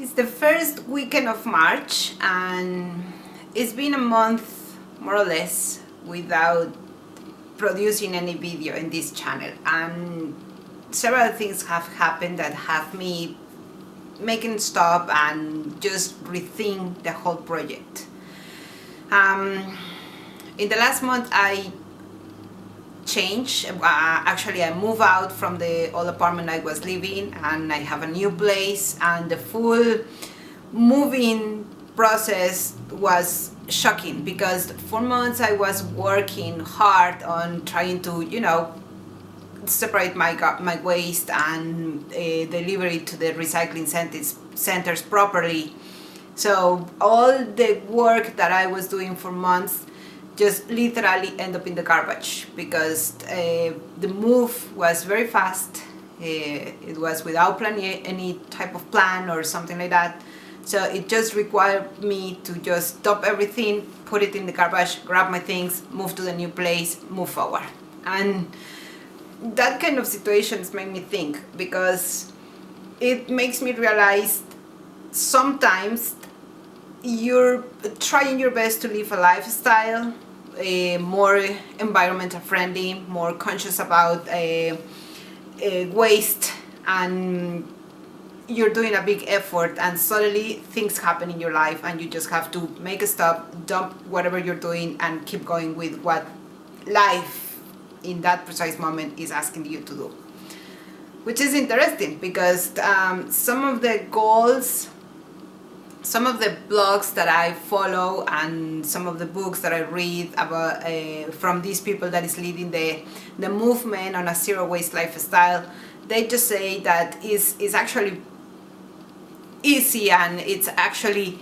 It's the first weekend of March, and it's been a month more or less without producing any video in this channel, and several things have happened that have me making stop and just rethink the whole project. In the last month I changed. Actually, I moved out from the old apartment I was living, and I have a new place, and the full moving process was shocking because for months I was working hard on trying to, separate my waste and deliver it to the recycling centers properly. So all the work that I was doing for months just literally end up in the garbage because the move was very fast. It was without planning any type of plan or something like that. So it just required me to just stop everything, put it in the garbage, grab my things, move to the new place, move forward. And that kind of situations make me think, because it makes me realize sometimes you're trying your best to live a lifestyle more environmental friendly, more conscious about waste, and you're doing a big effort, and suddenly things happen in your life and you just have to make a stop, dump whatever you're doing, and keep going with what life in that precise moment is asking you to do. Which is interesting because some of the goals, some of the blogs that I follow, and some of the books that I read about from these people that is leading the movement on a zero waste lifestyle, they just say that is actually easy, and it's actually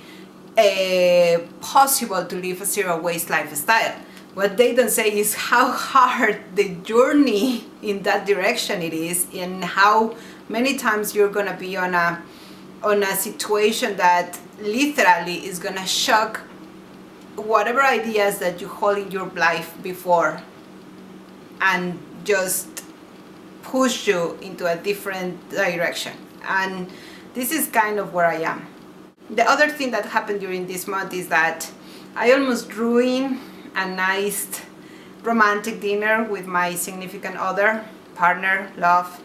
possible to live a zero waste lifestyle. What they don't say is how hard the journey in that direction it is, and how many times you're gonna be on a situation that literally is gonna shock whatever ideas that you hold in your life before, and just push you into a different direction. And this is kind of where I am. The other thing that happened during this month is that I almost ruined a nice romantic dinner with my significant other, partner, love,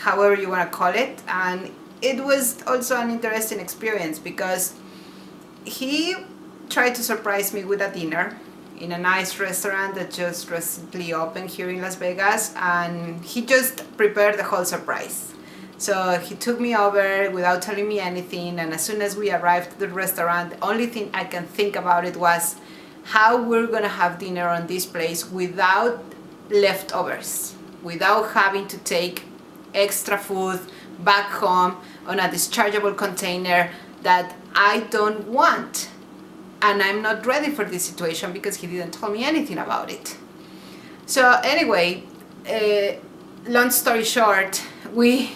however you want to call it. And it was also an interesting experience because he tried to surprise me with a dinner in a nice restaurant that just recently opened here in Las Vegas, and he just prepared the whole surprise. So he took me over without telling me anything, and as soon as we arrived at the restaurant, the only thing I can think about it was how we're gonna have dinner on this place without leftovers, without having to take extra food back home on a dischargeable container that I don't want. And I'm not ready for this situation because he didn't tell me anything about it. So anyway, long story short, we,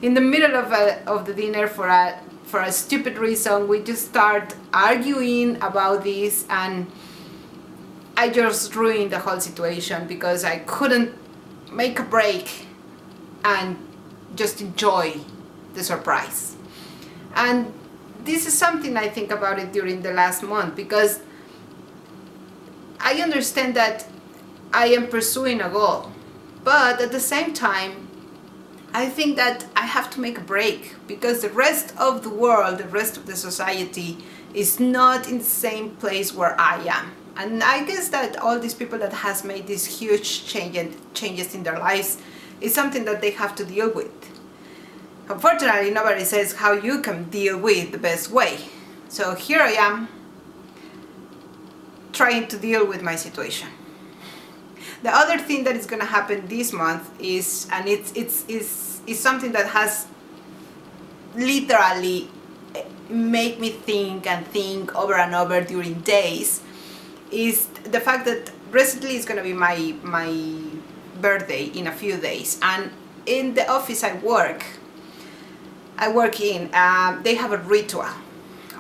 in the middle of the dinner, for a stupid reason, we just start arguing about this, and I just ruined the whole situation because I couldn't make a break and just enjoy the surprise. And this is something I think about it during the last month, because I understand that I am pursuing a goal, but at the same time I think that I have to make a break because the rest of the world, the rest of the society is not in the same place where I am. And I guess that all these people that has made these huge changes in their lives is something that they have to deal with. Unfortunately, nobody says how you can deal with the best way. So here I am, trying to deal with my situation. The other thing that is going to happen this month is, and it's something that has literally made me think and think over and over during days, is the fact that recently is going to be my birthday in a few days, and in the office I work in, they have a ritual.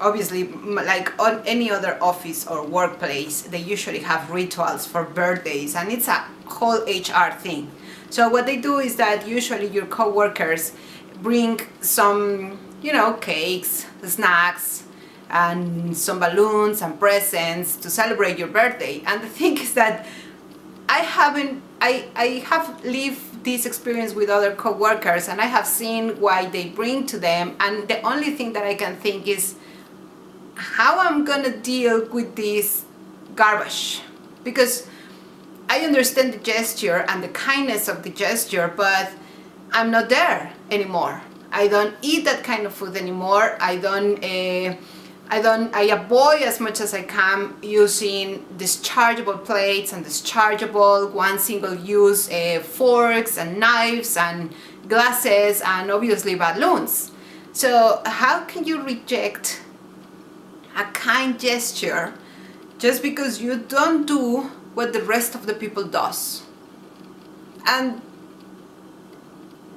Obviously, like on any other office or workplace, they usually have rituals for birthdays, and it's a whole HR thing. So what they do is that usually your co-workers bring some cakes, snacks, and some balloons and presents to celebrate your birthday. And the thing is that I have lived this experience with other co-workers, and I have seen why they bring to them, and the only thing that I can think is how I'm gonna deal with this garbage, because I understand the gesture and the kindness of the gesture, but I'm not there anymore. I don't eat that kind of food anymore. I avoid as much as I can using dischargeable plates and dischargeable one single use forks and knives and glasses and obviously balloons. So how can you reject a kind gesture just because you don't do what the rest of the people does? And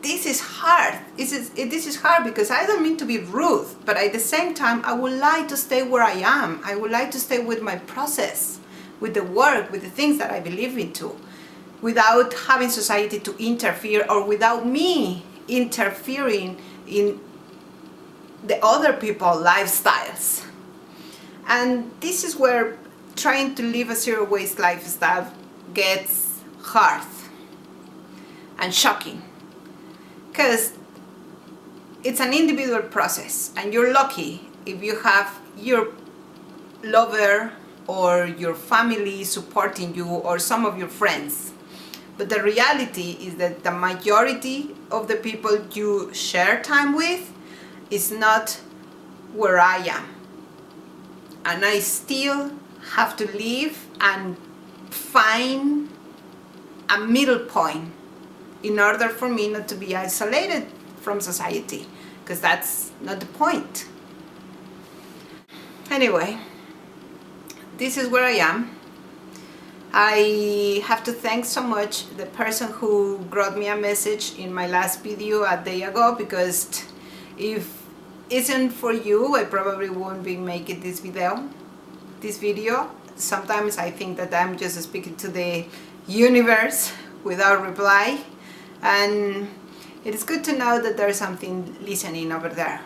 this is hard. This is hard because I don't mean to be rude, but at the same time, I would like to stay where I am. I would like to stay with my process, with the work, with the things that I believe into, without having society to interfere or without me interfering in the other people's lifestyles. And this is where trying to live a zero waste lifestyle gets hard and shocking, because it's an individual process, and you're lucky if you have your lover or your family supporting you or some of your friends. But the reality is that the majority of the people you share time with is not where I am. And I still have to live and find a middle point in order for me not to be isolated from society, because that's not the point. Anyway, this is where I am. I have to thank so much the person who wrote me a message in my last video a day ago, because if it isn't for you, I probably won't be making this video. Sometimes I think that I'm just speaking to the universe without reply, and it is good to know that there's something listening over there,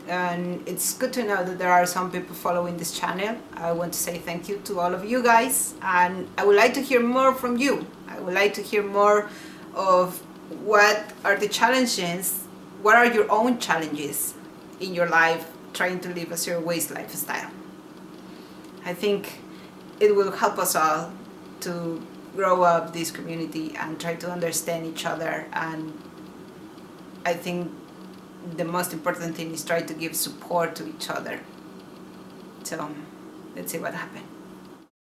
and it's good to know that there are some people following this channel. I want to say thank you to all of you guys, and I would like to hear more from you. I would like to hear more of what are the challenges, what are your own challenges in your life trying to live a zero waste lifestyle. I think it will help us all to grow up this community and try to understand each other. And I think the most important thing is try to give support to each other. So let's see what happens.